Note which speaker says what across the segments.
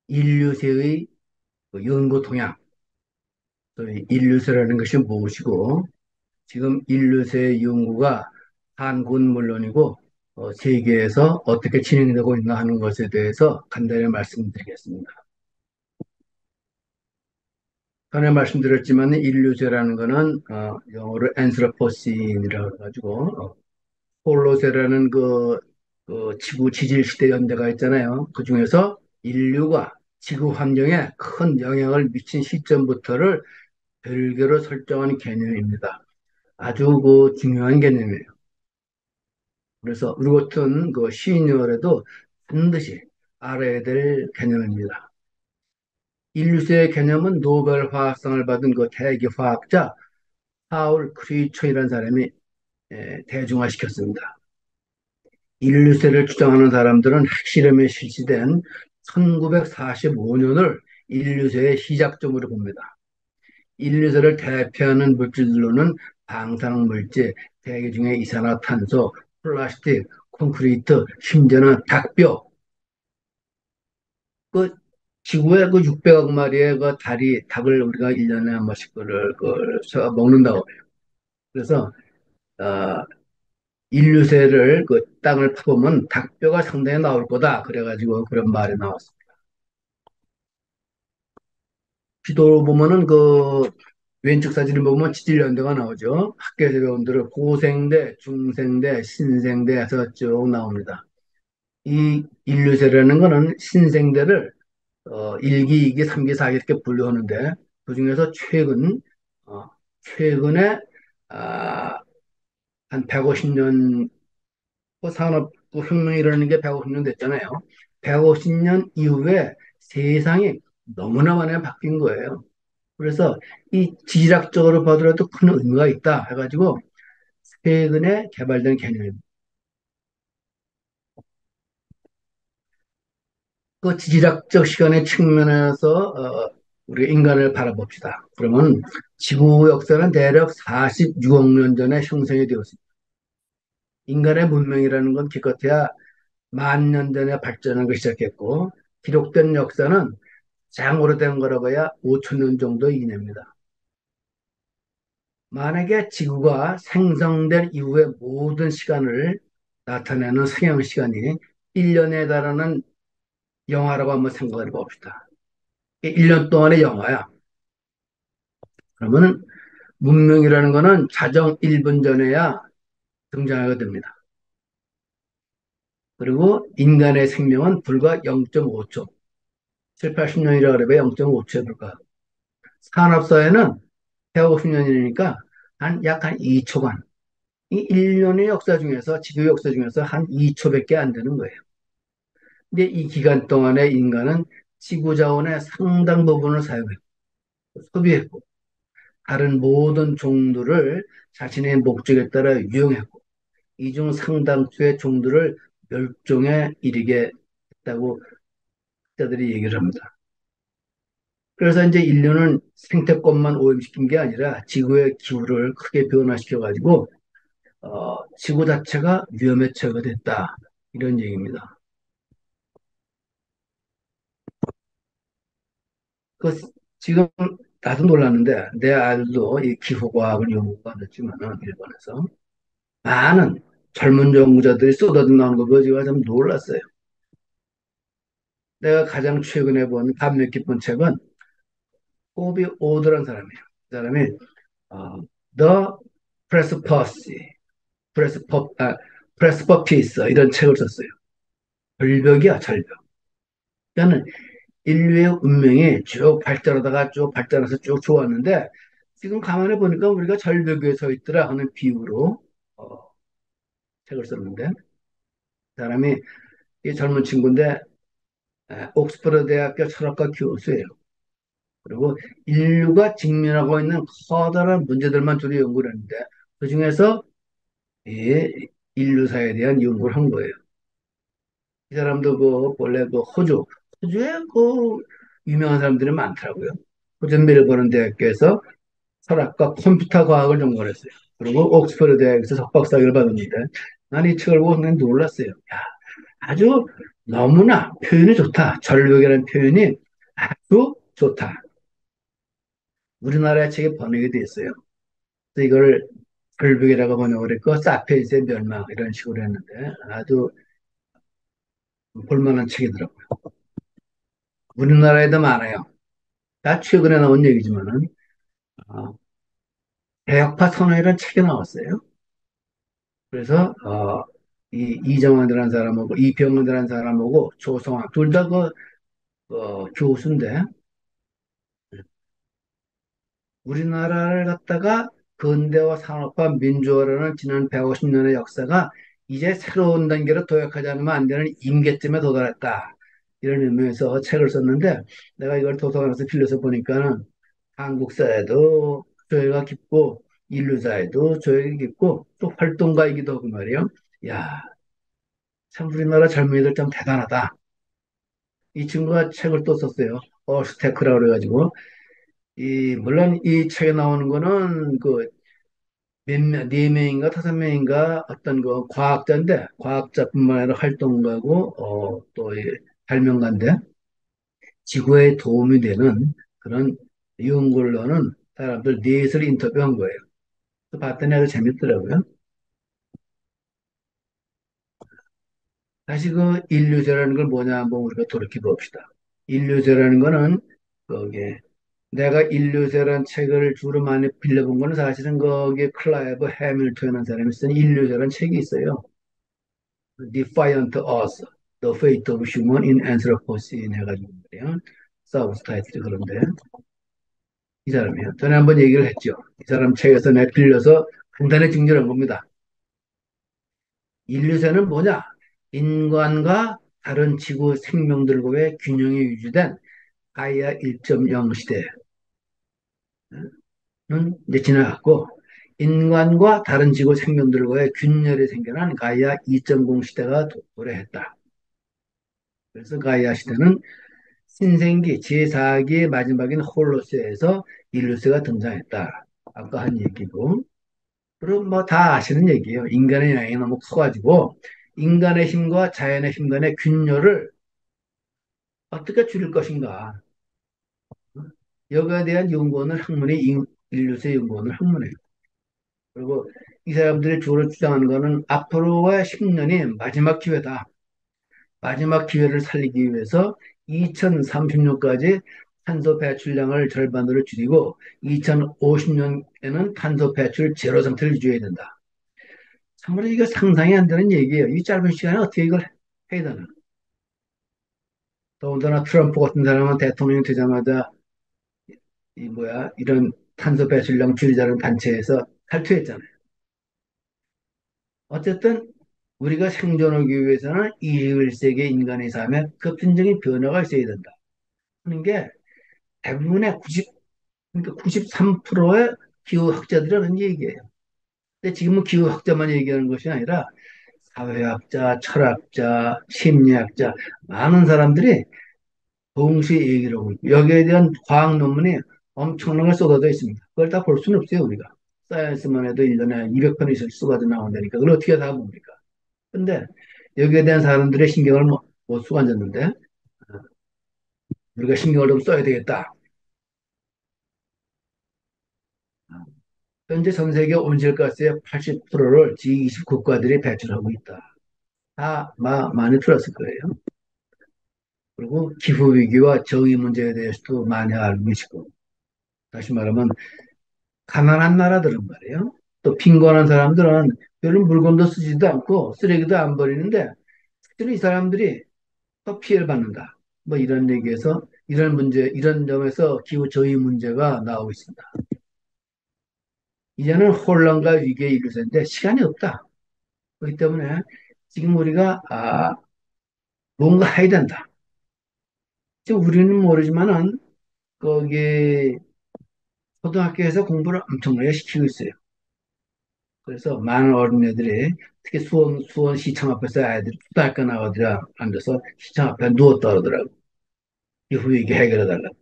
Speaker 1: 인류세의 그 연구 동향, 소위 인류세라는 것이 무엇이고, 지금 인류세 연구가 한국은 물론이고, 세계에서 어떻게 진행되고 있나 하는 것에 대해서 간단히 말씀드리겠습니다. 전에 말씀드렸지만 인류세라는 것은 영어로 anthropocene 가지고 홀로세라는 그 지구 지질 시대 연대가 있잖아요. 그 중에서 인류가 지구 환경에 큰 영향을 미친 시점부터를 별개로 설정한 개념입니다. 아주 그 중요한 개념이에요. 그래서 우리 같은 그 시니어라도 반드시 알아야 될 개념입니다. 인류세의 개념은 노벨 화학상을 받은 그 대기 화학자 파울 크리처이라는 사람이 대중화시켰습니다. 인류세를 주장하는 사람들은 핵실험에 실시된 1945년을 인류세의 시작점으로 봅니다. 인류세를 대표하는 물질로는 방사능 물질, 대기 중에 이산화탄소, 플라스틱, 콘크리트, 심지어는 닭뼈, 그 지구의 그 600억 마리의 그 닭을 우리가 1년에 한 번씩 그걸 먹는다고 해요. 그래서 어, 인류세를 그 땅을 파보면 닭뼈가 상당히 나올 거다. 그래가지고 그런 말이 나왔습니다. 지도를 보면은 그 왼쪽 사진을 보면 지질연대가 나오죠. 학교에서 배운 대로 고생대, 중생대, 신생대 해서 쭉 나옵니다. 이 인류세라는 거는 신생대를 1기, 2기, 3기, 4기 이렇게 분류하는데 그중에서 어, 최근에 아, 한 150년 산업 그 혁명이 일어나는 게 150년 됐잖아요. 150년 이후에 세상이 너무나 많이 바뀐 거예요. 그래서 이 지질학적으로 보더라도 큰 의미가 있다 해가지고 최근에 개발된 개념입니다. 그 지질학적 시간의 측면에서 우리 인간을 바라봅시다. 그러면 지구 역사는 대략 46억 년 전에 형성이 되었습니다. 인간의 문명이라는 건 기껏해야 10,000년 전에 발전하기 시작했고 기록된 역사는 가장 오래된 거라고 해야 5천 년 정도 이내입니다. 만약에 지구가 생성된 이후의 모든 시간을 나타내는 성형 시간이 1년에 달하는 영화라고 한번 생각해 봅시다. 1년 동안의 영화야. 그러면 문명이라는 거는 자정 1분 전에야 등장하게 됩니다. 그리고 인간의 생명은 불과 0.5초, 7, 80년이라고 그러면 0.5초에 불과하고 산업사회는 150년이니까 약 한 2초간 이 1년의 역사 중에서 지구 역사 중에서 한 2초밖에 안 되는 거예요. 근데 이 기간 동안에 인간은 지구 자원의 상당 부분을 사용했고 소비했고 다른 모든 종들을 자신의 목적에 따라 유용했고 이 중 상당수의 종들을 멸종에 이르게 했다고 학자들이 얘기를 합니다. 그래서 이제 인류는 생태권만 오염시킨 게 아니라 지구의 기후를 크게 변화시켜가지고 지구 자체가 위험에 처하게 됐다. 이런 얘기입니다. 그 지금 나도 놀랐는데 내 아들도 이 기후과학을 연구받았지만은 일본에서 많은 젊은 연구자들이 쏟아져 나오는 거 그거 제가 좀 놀랐어요. 내가 가장 최근에 본 감명 깊은 책은 호비 오드라는 사람이에요. 그 사람이 어, The Precipice, Precipice, Precipice 이런 책을 썼어요. 절벽이야, 절벽. 그러니까 인류의 운명이 쭉 발전하다가 쭉 발전해서 쭉 좋았는데 지금 가만히 보니까 우리가 절벽 위에 서 있더라 하는 비유로 어, 책을 썼는데 사람이 이 젊은 친구인데 옥스퍼드 대학교 철학과 교수예요. 그리고 인류가 직면하고 있는 커다란 문제들만 주로 연구를 했는데 그중에서 이 인류사에 대한 연구를 한 거예요. 이 사람도 그 원래 그 호주에 그 유명한 사람들이 많더라고요. 호주 멜버른 대학교에서 철학과 컴퓨터 과학을 전공했어요. 그리고 옥스퍼드 대학에서 석박사학위를 받았는데 난 이 책을 보고 상당히 놀랐어요. 야, 아주 너무나 표현이 좋다. 절벽이라는 표현이 아주 좋다. 우리나라 책에 번역이 돼 있어요. 그래서 이걸 절벽이라고 번역을 했고, 사피엔스의 멸망, 이런 식으로 했는데, 아주 볼만한 책이더라고요. 우리나라에도 많아요. 다 최근에 나온 얘기지만은, 어, 개혁파 선언이라는 책이 나왔어요. 그래서, 이정환이라는 사람하고, 이병헌이라는 사람하고, 조성학, 둘 다 교수인데, 우리나라를 갖다가 근대화 산업화 민주화라는 지난 150년의 역사가 이제 새로운 단계로 도약하지 않으면 안 되는 임계점에 도달했다. 이런 의미에서 책을 썼는데 내가 이걸 도서관에서 빌려서 보니까는 한국 사회도 조예가 깊고 인류사회도 조예가 깊고 또 활동가이기도 하고 말이에요. 야, 참 우리나라 젊은이들 참 대단하다. 이 친구가 책을 또 썼어요. 어스테크라 그래가지고 물론 이 책에 나오는 거는 네 명인가 다섯 명인가 어떤 과학자인데 과학자뿐만 아니라 활동가고 또 발명가인데 지구에 도움이 되는 그런 연구를 하는 사람들 넷을 인터뷰한 거예요. 그 봤더니 아주 재밌더라고요. 다시 인류세라는 걸 뭐냐 한번 우리가 돌이켜 봅시다. 인류세라는 거는 거기에 내가 인류세라는 책을 주로 많이 빌려본 거는 사실은 거기에 클라이브 해밀턴이라는 사람이 쓴 인류세라는 책이 있어요. Defiant Earth, The Fate of Human in Anthropocene 해가지고 말이에요. 사우스 타이틀이 그런데 이 사람이요. 전에 한번 얘기를 했죠. 이 사람 책에서 내 빌려서 간단히 정리한 겁니다. 인류세는 뭐냐? 인간과 다른 지구 생명들과의 균형이 유지된 가이아 1.0 시대는 이제 지나갔고 인간과 다른 지구 생명들과의 균열이 생겨난 가이아 2.0 시대가 도래했다. 그래서 가이아 시대는 신생기 제4기의 마지막인 홀로스에서 인류세가 등장했다. 아까 한 얘기고. 그럼 뭐 다 아시는 얘기예요. 인간의 영향이 너무 커가지고 인간의 힘과 자연의 힘 간의 균열을 어떻게 줄일 것인가. 여기에 대한 연구원을 학문의 인류세 연구원을 학문해요. 그리고 이 사람들이 주로 주장하는 거는 앞으로의 10년이 마지막 기회다. 마지막 기회를 살리기 위해서 2030년까지 탄소 배출량을 절반으로 줄이고 2050년에는 탄소 배출 제로 상태를 유지해야 된다. 참으로 이거 상상이 안 되는 얘기예요. 이 짧은 시간에 어떻게 이걸 해야 되나. 더군다나 트럼프 같은 사람은 대통령이 되자마자 이런 탄소 배출량 줄이자는 단체에서 탈퇴했잖아요. 어쨌든 우리가 생존하기 위해서는 21세기 인간의 삶에 급진적인 변화가 있어야 된다. 하는 게 대부분의 93%의 기후학자들은 그런 얘기예요. 근데 지금은 기후학자만 얘기하는 것이 아니라 사회학자, 철학자, 심리학자, 많은 사람들이 동시에 얘기를 하고 있고 여기에 대한 과학 논문이 엄청나게 쏟아져 있습니다. 그걸 다 볼 수는 없어요, 우리가. 사이언스만 해도 1년에 200편 이상 쏟아져 나온다니까. 그걸 어떻게 다 봅니까? 근데 여기에 대한 사람들의 신경을 못 쓰고 앉았는데 우리가 신경을 좀 써야 되겠다. 현재 전 세계 온실가스의 80%를 G20 국가들이 배출하고 있다. 다 많이 들었을 거예요. 그리고 기후위기와 저기 문제에 대해서도 많이 알고 계시고, 다시 말하면, 가난한 나라들은 말이에요. 또 빈곤한 사람들은 별로 물건도 쓰지도 않고 쓰레기도 안 버리는데, 실제로 이 사람들이 더 피해를 받는다. 뭐 이런 얘기에서, 이런 문제, 이런 점에서 기후 저희 문제가 나오고 있습니다. 이제는 혼란과 위기의 일류세인데 시간이 없다. 그렇기 때문에 지금 우리가 뭔가 해야 된다. 지금 우리는 모르지만은 거기 초등학교에서 공부를 엄청나게 시키고 있어요. 그래서 많은 어린애들이 특히 수원 시청 앞에서 아이들이 초등학교 나가들이 앉아서 시청 앞에 누웠다 그러더라고. 이후 이게 해결해 달라고.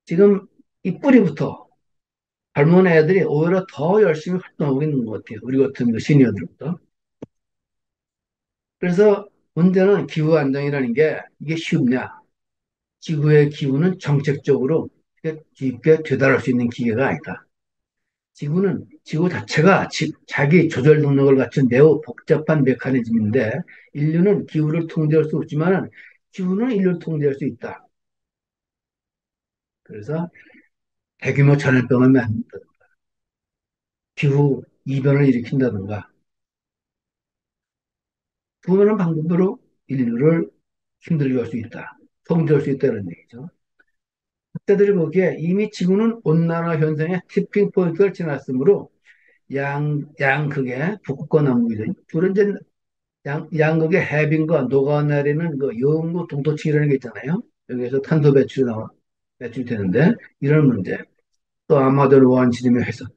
Speaker 1: 지금 이 뿌리부터 젊은 애들이 오히려 더 열심히 활동하고 있는 것 같아요. 우리 같은 그 시니어들부터. 그래서 문제는 기후 안정이라는 게 이게 쉽냐? 지구의 기후는 정책적으로 쉽게 되달할 수 있는 기계가 아니다. 지구 자체가 자기 조절 능력을 갖춘 매우 복잡한 메커니즘인데 인류는 기후를 통제할 수 없지만 기후는 인류를 통제할 수 있다. 그래서 대규모 전염병을 만든다. 기후 이변을 일으킨다든가 그러는 방법으로 인류를 힘들게 할 수 있다. 통제할 수 있다는 얘기죠. 그때들이 보기에 이미 지구는 온난화 현상의 티핑 포인트를 지났으므로 양극의 북극과 남극이죠. 주로 이제 양극의 해빙과 녹아내리는 그 영구 동토층이라는 게 있잖아요. 여기에서 탄소 배출되는데 이런 문제, 또 아마존 원시림의 훼손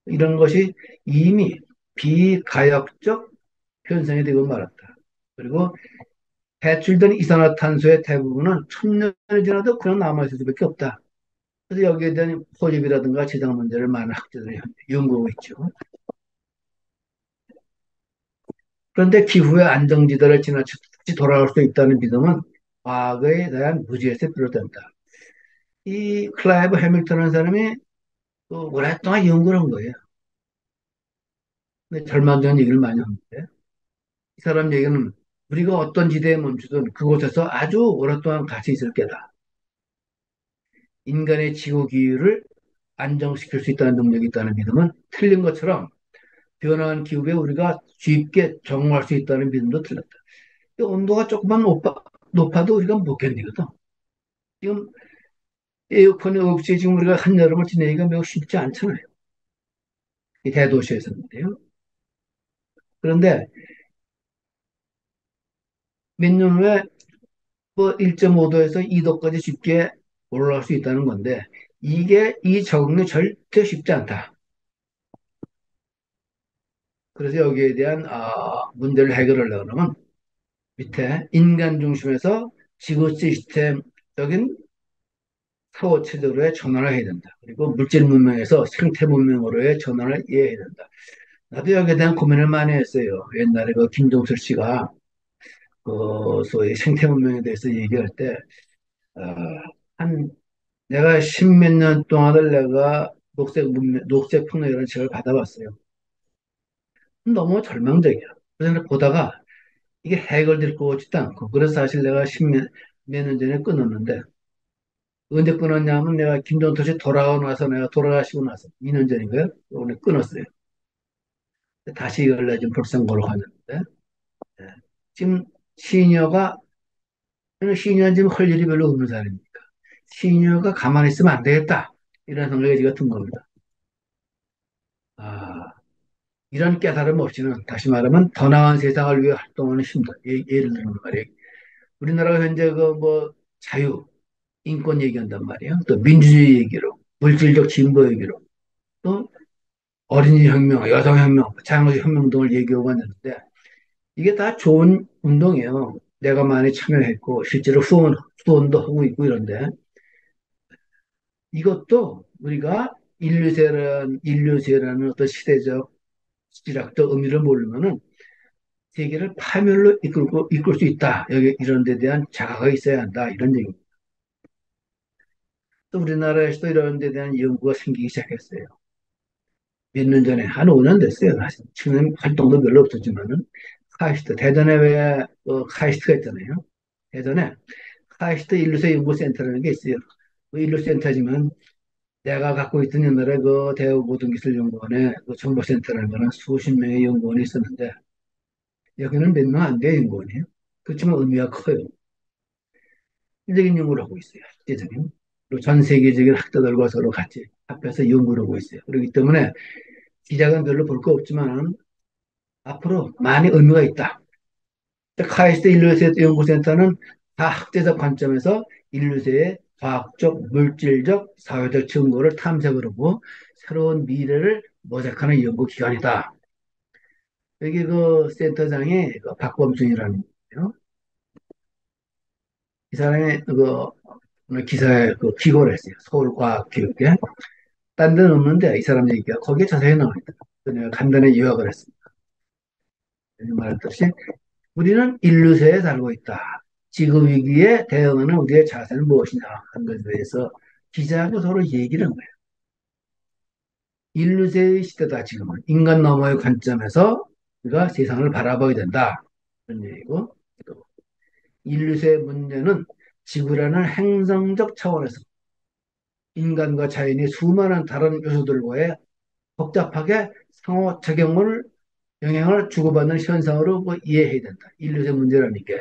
Speaker 1: 이런 것이 이미 비가역적 현상이 되고 말았다. 그리고 배출된 이산화탄소의 대부분은 천년이 지나도 그냥 남아있을 수밖에 없다. 그래서 여기에 대한 포집이라든가 지정 문제를 많은 학자들이 연구하고 있죠. 그런데 기후의 안정지대를 지나쳐 다시 돌아올 수 있다는 믿음은 과거에 대한 무지에서 비롯된다. 이 클라이브 해밀턴이라는 사람이 또 오랫동안 연구를 한 거예요. 근데 절망적인 얘기를 많이 하는데 이 사람 얘기는 우리가 어떤 지대에 멈추든 그곳에서 아주 오랫동안 같이 있을 게다. 인간의 지구 기후를 안정시킬 수 있다는 능력이 있다는 믿음은 틀린 것처럼 변화한 기후에 우리가 쉽게 적응할 수 있다는 믿음도 틀렸다. 온도가 조금만 높아도 우리가 못 견디거든. 지금 에어컨이 없이 지금 우리가 한여름을 지내기가 매우 쉽지 않잖아요. 이 대도시에서인데요. 그런데 몇 년 후에 뭐 1.5도에서 2도까지 쉽게 올라갈 수 있다는 건데 이게 이 적응이 절대 쉽지 않다. 그래서 여기에 대한 문제를 해결하려고 하면 밑에 인간 중심에서 지구 시스템적인 사고 체제로의 전환을 해야 된다. 그리고 물질 문명에서 생태 문명으로의 전환을 이해해야 된다. 나도 여기에 대한 고민을 많이 했어요. 옛날에 그 김종철 씨가 그 소위 생태 문명에 대해서 얘기할 때, 어, 한 내가 십몇 년 동안을 내가 녹색 문명, 녹색 평론이라는 책을 받아봤어요. 너무 절망적이야. 그래서 보다가 이게 해결될 것 같지도 않고, 그래서 사실 내가 몇 년 전에 끊었는데, 언제 끊었냐면 내가 김종철 씨 돌아오고 나서 내가 돌아가시고 나서 2년 전인가요? 오늘 끊었어요. 다시 이걸 내가 지금 볼상고로 하는데, 예. 지금 시니어가 시니어는 지금 할 일이 별로 없는 사람입니까? 시니어가 가만히 있으면 안 되겠다. 이런 생각이 지금 든 겁니다. 아, 이런 깨달음 없이는 다시 말하면 더 나은 세상을 위해 활동하는 힘들. 예를 들면 말이에요. 우리나라가 현재 그 뭐 자유, 인권 얘기한단 말이에요. 또 민주주의 얘기로, 물질적 진보 얘기로, 또 어린이 혁명, 여성 혁명, 장애인 혁명 등을 얘기하고 있는데 이게 다 좋은 운동이에요. 내가 많이 참여했고 실제로 후원도 하고 있고 이런데 이것도 우리가 인류세라는 어떤 시대적 지락적 의미를 모르면은 세계를 파멸로 이끌 수 있다. 여기 이런 데 대한 자각이 있어야 한다. 이런 얘기입니다. 또 우리나라에서도 이런 데 대한 연구가 생기기 시작했어요. 몇 년 전에, 한 5년 됐어요. 사실. 지금 활동도 별로 없었지만은, 카이스트, 대전에 왜, 카이스트가 있잖아요. 대전에 카이스트 인류세 연구센터라는 게 있어요. 그 인류센터지만 내가 갖고 있던 옛날에 그 대우고등기술연구원에 그 정보센터라는 거는 수십 명의 연구원이 있었는데 여기는 몇 명 안 돼요, 연구원이에요. 그렇지만 의미가 커요. 실질적인 연구를 하고 있어요. 실제적인. 그리고 전 세계적인 학자들과 서로 같이 합해서 연구를 하고 있어요. 그렇기 때문에 시작은 별로 볼 거 없지만 앞으로 많이 의미가 있다. 카이스트 인류세 연구센터는 다 학제적 관점에서 인류세의 과학적, 물질적, 사회적 증거를 탐색을 하고 새로운 미래를 모색하는 연구기관이다. 여기 그 센터장이 그 박범준이라는 거예요. 이 사람이 그 오늘 기사에 그 기고를 했어요. 서울과학교육에. 딴 데는 없는데 이 사람 얘기가 거기에 자세히 나와 있다. 그래서 내가 간단히 요약을 했습니다. 말했듯이 우리는 인류세에 살고 있다. 지구 위기에 대응하는 우리의 자세는 무엇이냐 하는 것에 대해서 기자하고 서로 얘기를 한 거예요. 인류세의 시대다 지금은. 인간 너머의 관점에서 우리가 세상을 바라보게 된다. 그런 얘기고 또 인류세의 문제는 지구라는 행성적 차원에서 인간과 자연이 수많은 다른 요소들과의 복잡하게 상호작용을 영향을 주고받는 현상으로 뭐 이해해야 된다. 인류의 문제라니까.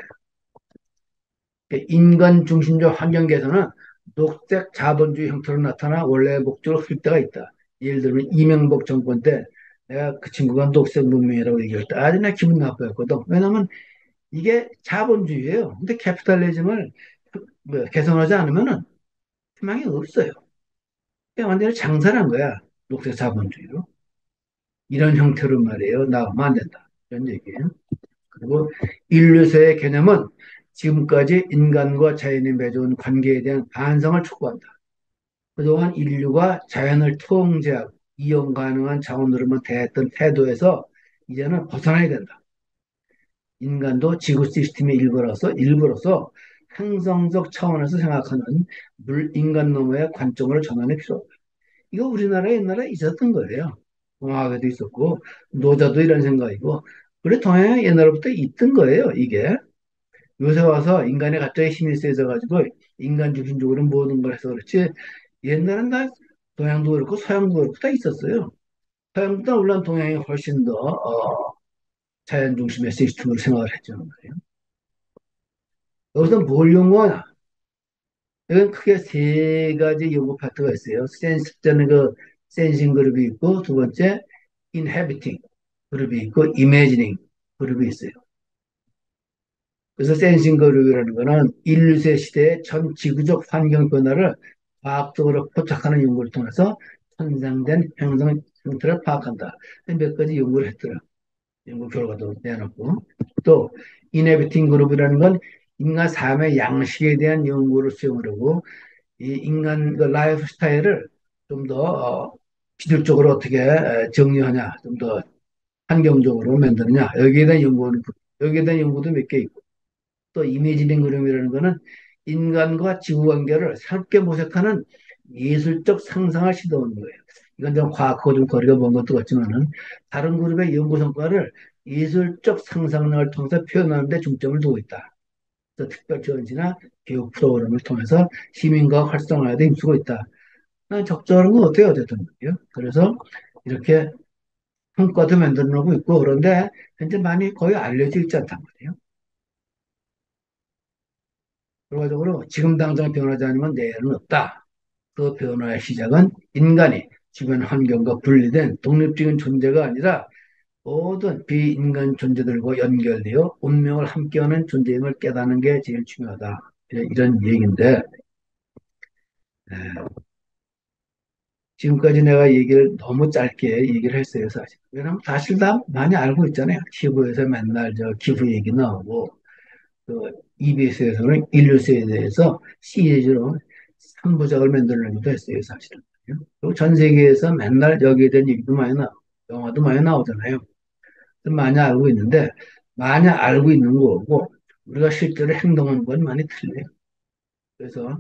Speaker 1: 인간 중심적 환경 개선은 녹색 자본주의 형태로 나타나 원래의 목적을 흐릴 때가 있다. 예를 들면 이명박 정권 때 내가 그 친구가 녹색 문명이라고 얘기할 때 아주 내 기분 나빠했거든. 왜냐하면 이게 자본주의예요. 근데 캐피탈리즘을 뭐 개선하지 않으면은 희망이 없어요. 그냥 완전히 장사한 거야. 녹색 자본주의로. 이런 형태로 말이에요. 나가면 안 된다. 이런 얘기예요. 그리고 인류세의 개념은 지금까지 인간과 자연이 맺어온 관계에 대한 반성을 촉구한다. 그동안 인류가 자연을 통제하고 이용 가능한 자원으로만 대했던 태도에서 이제는 벗어나야 된다. 인간도 지구 시스템의 일부로서 행성적 차원에서 생각하는 인간 너머의 관점으로 전환이 필요하다. 이거 우리나라 옛날에 있었던 거예요. 동화에도 있었고 노자도 이런 생각이고 그래 동양에 옛날부터 있던 거예요. 이게 요새 와서 인간이 갑자기 힘이 세져 가지고 인간 중심적으로 모든 걸 해서 그렇지 옛날엔 다 동양도 그렇고 서양도 그렇고 다 있었어요. 서양보다 물론 동양이 훨씬 더 자연 중심의 시스템으로 생각을 했죠. 여기서 뭘 연구하냐? 여기는 크게 세 가지 연구 파트가 있어요. 센스자는 그 센싱 그룹이 있고 두 번째 인해비팅 그룹이 있고 이매지닝 그룹이 있어요. 그래서 센싱 그룹이라는 거는 인류세 시대의 전 지구적 환경 변화를 과학적으로 포착하는 연구를 통해서 손상된 행성 형태를 파악한다. 몇 가지 연구를 했더라. 연구 결과도 내놓고 또 이네비팅 그룹이라는 건 인간 삶의 양식에 대한 연구를 수행을 하고 이 인간 그 라이프 스타일을 좀 더 기술적으로 어떻게 정리하냐, 좀 더 환경적으로 만드느냐 여기에 대한 연구도 몇 개 있고 또 이미지닝 그림이라는 거는 인간과 지구 관계를 새롭게 모색하는 예술적 상상을 시도하는 거예요. 이건 좀 과학하고 좀 거리가 먼 것도 같지만은 다른 그룹의 연구 성과를 예술적 상상력을 통해서 표현하는 데 중점을 두고 있다. 그래서 특별 지원이나 교육 프로그램을 통해서 시민과학 활성화에 도 힘쓰고 있다. 적절한 건 어때요? 어쨌든. 그래서 이렇게 성과도 만들어 놓고 있고 그런데 현재 많이 거의 알려져 있지 않단 말이에요. 결과적으로 지금 당장 변하지 않으면 내일은 없다. 그 변화의 시작은 인간이 주변 환경과 분리된 독립적인 존재가 아니라 모든 비인간 존재들과 연결되어 운명을 함께하는 존재임을 깨닫는 게 제일 중요하다. 이런 얘기인데 지금까지 내가 얘기를 너무 짧게 얘기를 했어요, 사실. 왜냐면 사실 다 많이 알고 있잖아요. TV에서 맨날 저 기후 얘기 나오고 그 EBS에서는 인류세에 대해서 시리즈로 3부작을 만들려고도 했어요, 사실은. 그리고 전 세계에서 맨날 여기에 대한 얘기도 많이 영화도 많이 나오잖아요. 많이 알고 있는데, 많이 알고 있는 거고, 우리가 실제로 행동하는 건 많이 틀려요. 그래서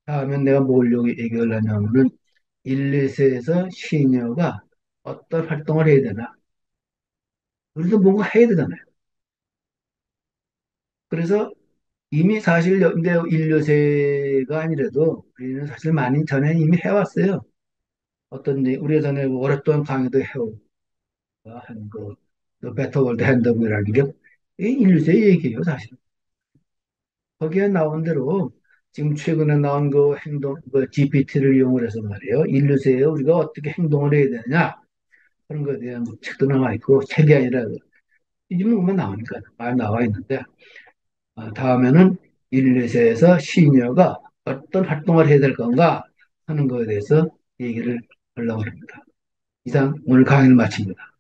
Speaker 1: 다음에 내가 뭘 얘기를 하냐면은, 인류세에서 시니어가 어떤 활동을 해야 되나. 우리도 뭔가 해야 되잖아요. 그래서 이미 사실 근데 인류세가 아니라도 우리는 사실 많이 전에 이미 해왔어요. 어떤 우리 전에 오랫동안 강의도 해오고 한그 베터 월드 핸드북이라는 게 인류세 얘기예요, 사실. 거기에 나온 대로 지금 최근에 나온 그 행동 그 GPT를 이용을 해서 말이에요. 인류세에 우리가 어떻게 행동을 해야 되느냐 그런 거에 대한 책도 나와 있고 책이 아니라 요즘은 보면 나오니까 많이 나와 있는데 다음에는 인류세에서 시니어가 어떤 활동을 해야 될 건가 하는 거에 대해서 얘기를 하려고 합니다. 이상 오늘 강의를 마칩니다.